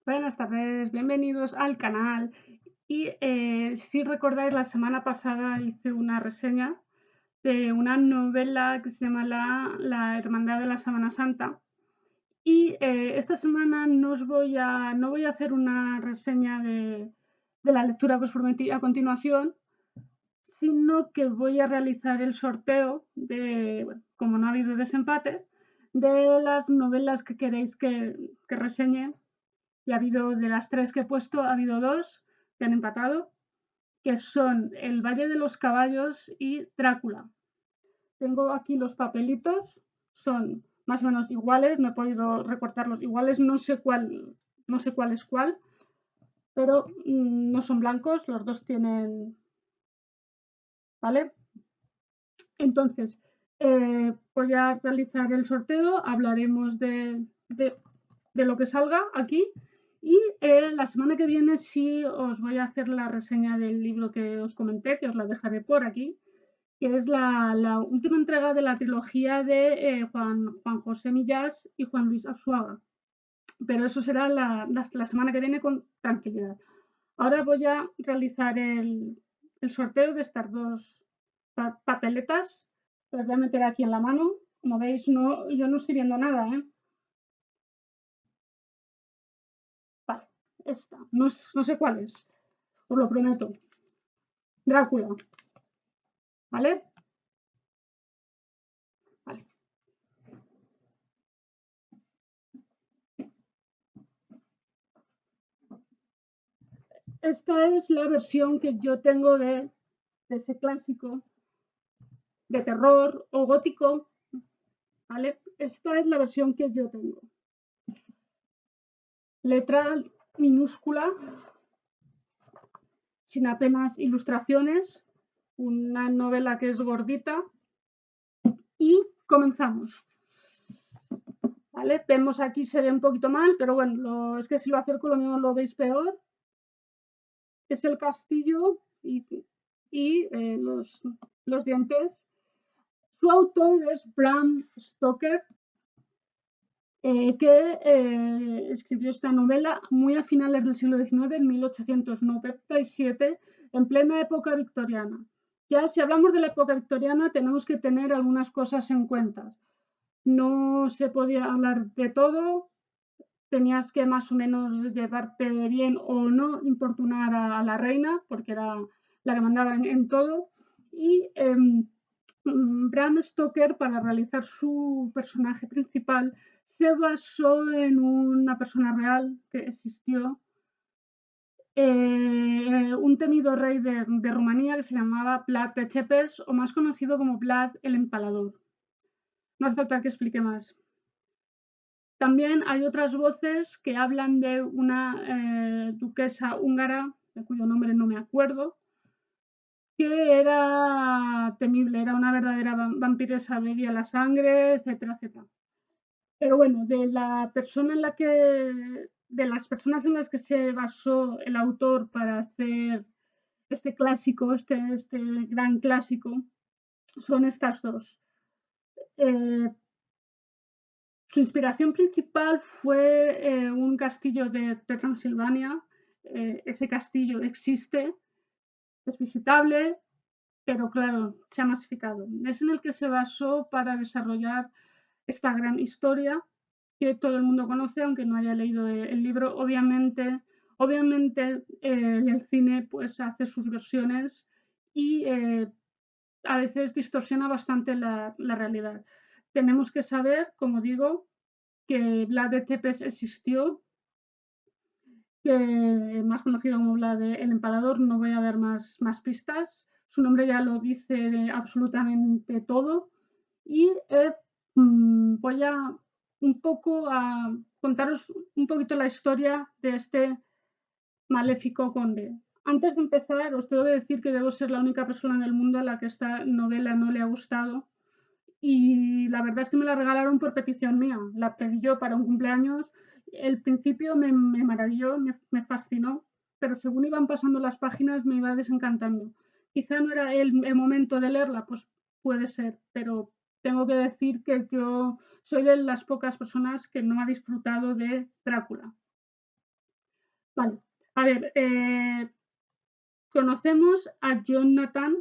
Buenas tardes, bienvenidos al canal. Si recordáis, la semana pasada hice una reseña de una novela que se llama La Hermandad de la Sábana Santa. Esta semana no voy a hacer una reseña de la lectura que os prometí a continuación, sino que voy a realizar el sorteo bueno, como no ha habido desempate, de las novelas que queréis que reseñe. Y ha habido, de las tres que he puesto, ha habido dos que han empatado, que son El Valle de los Caballos y Drácula. Tengo aquí los papelitos, son más o menos iguales, no he podido recortarlos iguales, no sé cuál es cuál, pero no son blancos, los dos tienen, ¿vale? Entonces, voy a realizar el sorteo, hablaremos de lo que salga aquí. La semana que viene sí os voy a hacer la reseña del libro que os comenté, que os la dejaré por aquí, que es la última entrega de la trilogía de Juan José Millás y Juan Luis Arzuaga. Pero eso será la semana que viene con tranquilidad. Ahora voy a realizar el sorteo de estas dos papeletas. Las voy a meter aquí en la mano. Como veis, yo no estoy viendo nada, ¿eh? Vale, esta. No sé cuál es, os lo prometo. Drácula, ¿vale? Vale. Esta es la versión que yo tengo de ese clásico de terror o gótico, ¿vale? Esta es la versión que yo tengo. Letra minúscula, sin apenas ilustraciones, una novela que es gordita. Y comenzamos. ¿Vale? Vemos aquí, se ve un poquito mal, pero bueno, es que si lo acerco lo mismo lo veis peor. Es el castillo y los dientes. Su autor es Bram Stoker, que escribió esta novela muy a finales del siglo XIX, en 1897, en plena época victoriana. Ya si hablamos de la época victoriana tenemos que tener algunas cosas en cuenta. No se podía hablar de todo, tenías que más o menos llevarte bien o no importunar a la reina, porque era la que mandaba en todo. Bram Stoker, para realizar su personaje principal, se basó en una persona real que existió, un temido rey de Rumanía que se llamaba Vlad Tepes, o más conocido como Vlad el Empalador. No hace falta que explique más. También hay otras voces que hablan de una duquesa húngara, de cuyo nombre no me acuerdo, que era temible, era una verdadera vampiresa, bebía la sangre, etcétera, etcétera. Pero bueno, de las personas en las que se basó el autor para hacer este clásico, este gran clásico, son estas dos. Su inspiración principal fue un castillo de Transilvania. Ese castillo existe, es visitable, pero claro, se ha masificado. Es en el que se basó para desarrollar esta gran historia que todo el mundo conoce, aunque no haya leído el libro. Obviamente el cine pues hace sus versiones y a veces distorsiona bastante la realidad. Tenemos que saber, como digo, que Vlad de Tepes existió, que más conocido como Vlad el Empalador. No voy a dar más pistas, su nombre ya lo dice absolutamente todo. Voy a contaros un poquito la historia de este maléfico conde. Antes de empezar, os tengo que decir que debo ser la única persona en el mundo a la que esta novela no le ha gustado. Y la verdad es que me la regalaron por petición mía. La pedí yo para un cumpleaños. El principio me maravilló, me fascinó, pero según iban pasando las páginas me iba desencantando. Quizá no era el momento de leerla, pues puede ser, pero tengo que decir que yo soy de las pocas personas que no ha disfrutado de Drácula. Vale, a ver, conocemos a Jonathan,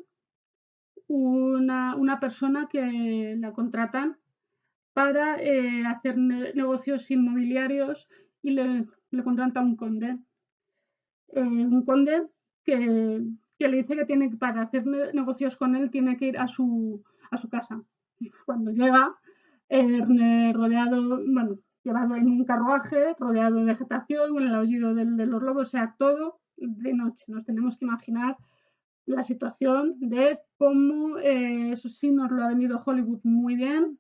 una persona que la contratan para hacer negocios inmobiliarios y le contrata un conde. Un conde que, que, le dice que tiene para hacer negocios con él tiene que ir a su casa. Cuando llega, rodeado, bueno, llevado en un carruaje, rodeado de vegetación, con el aullido de los lobos, o sea, todo de noche. Nos tenemos que imaginar la situación de cómo, eso sí nos lo ha vendido Hollywood muy bien,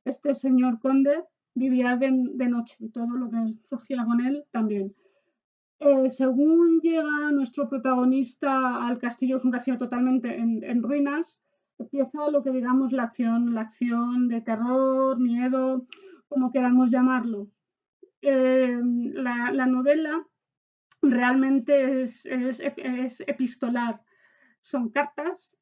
este señor conde vivía de noche y todo lo que surgía con él también. Según llega nuestro protagonista al castillo, es un castillo totalmente en ruinas, empieza lo que digamos la acción de terror, miedo, como queramos llamarlo. La novela realmente es epistolar, son cartas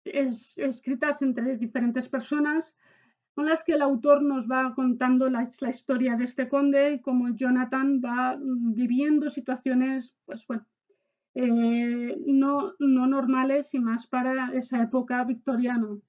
escritas entre diferentes personas con las que el autor nos va contando la historia de este conde y cómo Jonathan va viviendo situaciones, pues bueno, no normales y más para esa época victoriana.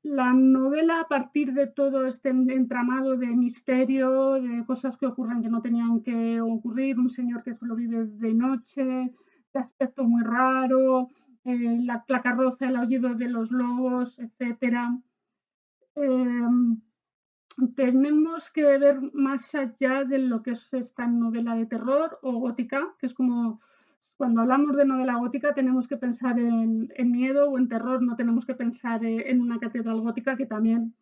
La novela, a partir de todo este entramado de misterio, de cosas que ocurren que no tenían que ocurrir, un señor que solo vive de noche, de aspecto muy raro, la carroza, el aullido de los lobos, etcétera. Tenemos que ver más allá de lo que es esta novela de terror o gótica, que es como cuando hablamos de novela gótica tenemos que pensar en miedo o en terror, no tenemos que pensar en una catedral gótica que también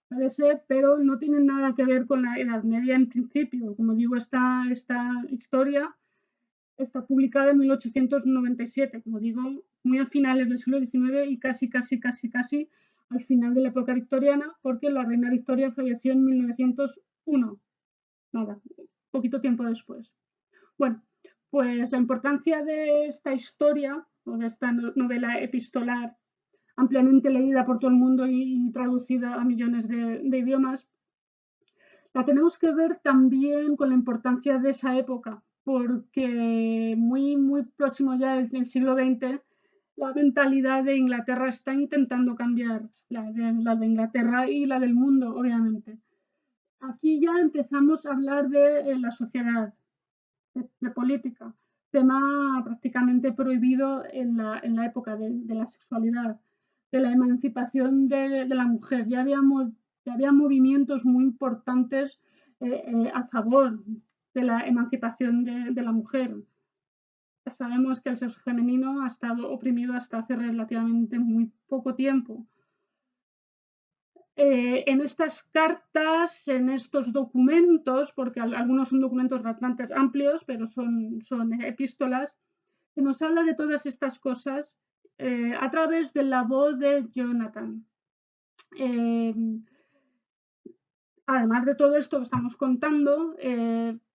puede ser, pero no tiene nada que ver con la Edad Media en principio. Como digo, esta historia está publicada en 1897, como digo, muy a finales del siglo XIX y casi al final de la época victoriana, porque la reina Victoria falleció en 1901, nada, poquito tiempo después. Bueno, pues la importancia de esta historia, o de esta novela epistolar, ampliamente leída por todo el mundo y traducida a millones de idiomas, la tenemos que ver también con la importancia de esa época, porque muy próximo ya del siglo XX, la mentalidad de Inglaterra está intentando cambiar, la de Inglaterra y la del mundo, obviamente. Aquí ya empezamos a hablar de la sociedad, de política, tema prácticamente prohibido en la época de la sexualidad, de la emancipación de la mujer. Ya había movimientos muy importantes a favor de la emancipación de la mujer. Ya sabemos que el sexo femenino ha estado oprimido hasta hace relativamente muy poco tiempo. En estas cartas, en estos documentos, porque algunos son documentos bastante amplios, pero son epístolas, que nos habla de todas estas cosas a través de la voz de Jonathan. Además de todo esto que estamos contando,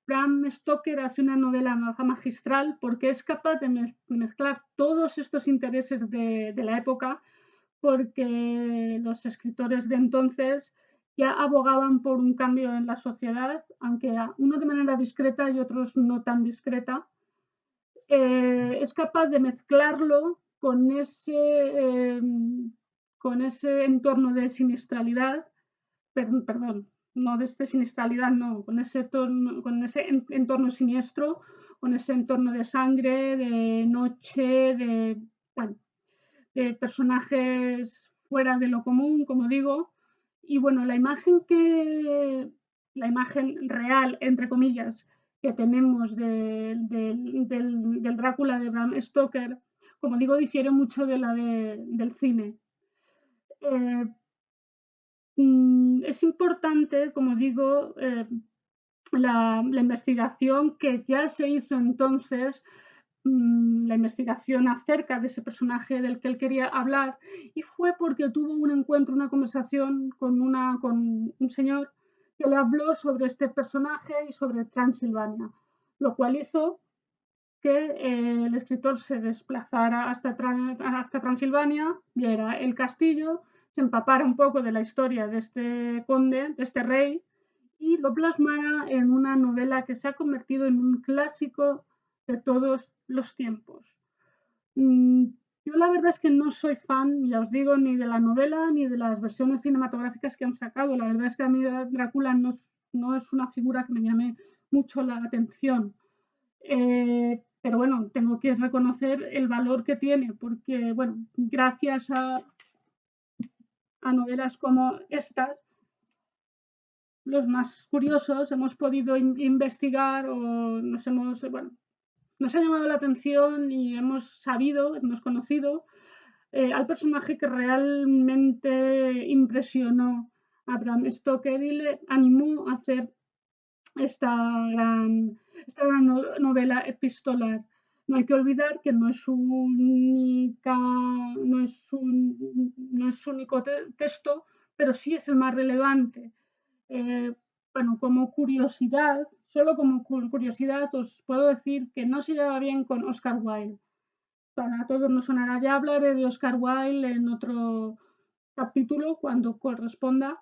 Bram Stoker hace una novela magistral porque es capaz de mezclar todos estos intereses de la época, porque los escritores de entonces ya abogaban por un cambio en la sociedad, aunque unos de manera discreta y otros no tan discreta. Es capaz de mezclarlo eh, con ese entorno de siniestralidad, perdón, no de siniestralidad, no, con ese entorno siniestro, con ese entorno de sangre, de noche, bueno, de personajes fuera de lo común, como digo. Y bueno, la imagen real, entre comillas, que tenemos del Drácula de Bram Stoker, como digo, difiere mucho de la del cine. Es importante, como digo, la investigación que ya se hizo entonces, la investigación acerca de ese personaje del que él quería hablar, y fue porque tuvo un encuentro, una conversación con un señor que le habló sobre este personaje y sobre Transilvania, lo cual hizo que el escritor se desplazara hasta Transilvania, viera el castillo, se empapara un poco de la historia de este conde, de este rey, y lo plasmara en una novela que se ha convertido en un clásico de todos los tiempos. Yo la verdad es que no soy fan, ya os digo, ni de la novela ni de las versiones cinematográficas que han sacado. La verdad es que a mí Drácula no es una figura que me llame mucho la atención. Pero bueno, tengo que reconocer el valor que tiene, porque bueno, gracias a novelas como estas, los más curiosos hemos podido investigar o bueno, nos ha llamado la atención y hemos conocido al personaje que realmente impresionó a Bram Stoker y le animó a hacer esta gran, esta gran novela epistolar. No hay que olvidar que no es su único texto, pero sí es el más relevante. Eh, bueno, como curiosidad, solo como curiosidad, os puedo decir que no se lleva bien con Oscar Wilde. Para todos nos sonará, ya hablaré de Oscar Wilde en otro capítulo cuando corresponda.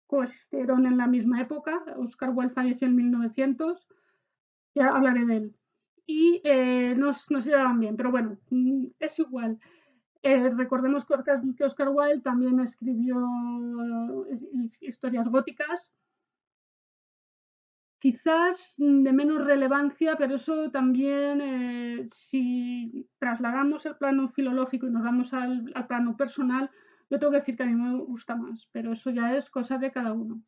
Coexistieron en la misma época. Oscar Wilde falleció en 1900, ya hablaré de él. Y no se llevaban bien, pero bueno, es igual. Recordemos que Oscar Wilde también escribió historias góticas, quizás de menos relevancia, pero eso también, si trasladamos el plano filológico y nos vamos al plano personal, yo tengo que decir que a mí me gusta más, pero eso ya es cosa de cada uno.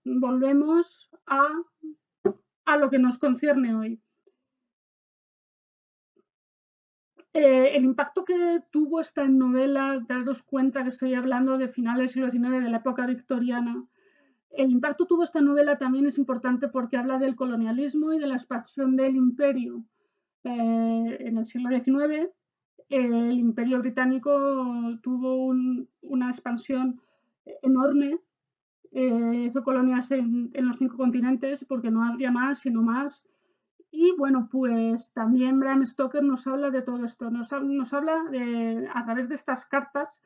Volvemos a lo que nos concierne hoy. El impacto que tuvo esta novela, daros cuenta que estoy hablando de finales del siglo XIX, de la época victoriana. El impacto que tuvo esta novela también es importante porque habla del colonialismo y de la expansión del imperio. En el siglo XIX, el imperio británico tuvo una expansión enorme, hizo colonias en los 5 continentes porque no había más, sino más. Y bueno, pues también Bram Stoker nos habla de todo esto, nos habla a través de estas cartas,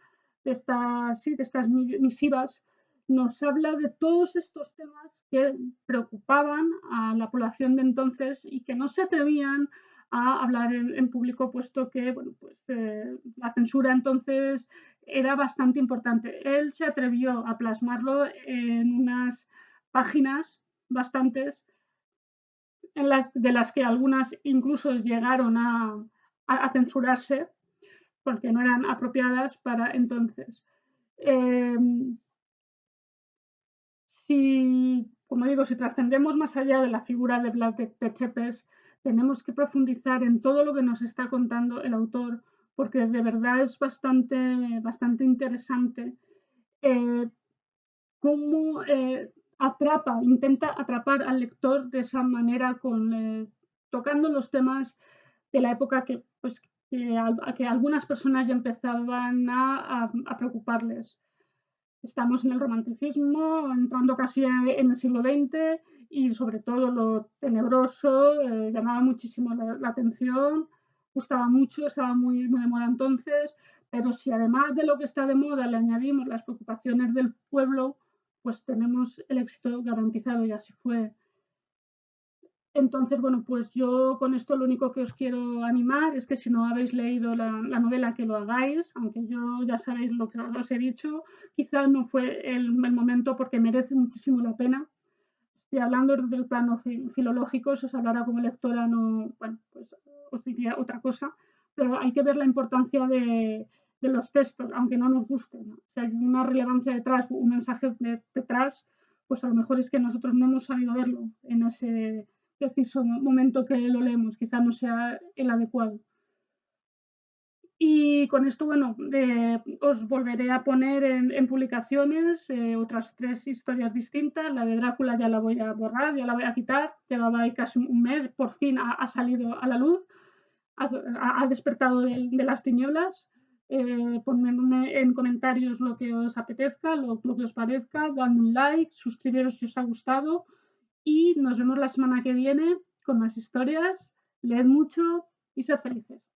de estas misivas, nos habla de todos estos temas que preocupaban a la población de entonces y que no se atrevían a hablar en público, puesto que bueno, pues, la censura entonces era bastante importante. Él se atrevió a plasmarlo en unas páginas bastantes de las que algunas incluso llegaron a censurarse porque no eran apropiadas para entonces. Eh, como digo, si trascendemos más allá de la figura de Blas de Tepes, tenemos que profundizar en todo lo que nos está contando el autor, porque de verdad es bastante interesante cómo intenta atrapar al lector de esa manera, tocando los temas de la época que algunas personas ya empezaban a preocuparles. Estamos en el romanticismo, entrando casi en el siglo XX y sobre todo lo tenebroso llamaba muchísimo la atención, gustaba mucho, estaba muy de moda entonces, pero si además de lo que está de moda le añadimos las preocupaciones del pueblo, pues tenemos el éxito garantizado y así fue. Entonces, bueno, pues yo con esto lo único que os quiero animar es que si no habéis leído la novela, que lo hagáis, aunque yo ya sabéis lo que os he dicho, quizás no fue el momento porque merece muchísimo la pena. Y hablando desde el plano filológico, si os hablara como lectora, no, bueno, pues os diría otra cosa, pero hay que ver la importancia de los textos, aunque no nos gusten, ¿no? Si hay una relevancia detrás, un mensaje detrás, pues a lo mejor es que nosotros no hemos sabido verlo en ese preciso momento que lo leemos, quizá no sea el adecuado. Y con esto, bueno, os volveré a poner en publicaciones otras 3 historias distintas. La de Drácula ya la voy a borrar, ya la voy a quitar. Llevaba ahí casi un mes, por fin ha salido a la luz, ha despertado de las tinieblas. Ponedme en comentarios lo que os apetezca, lo que os parezca, dadme un like, suscribiros si os ha gustado y nos vemos la semana que viene con más historias. Leed mucho y sed felices.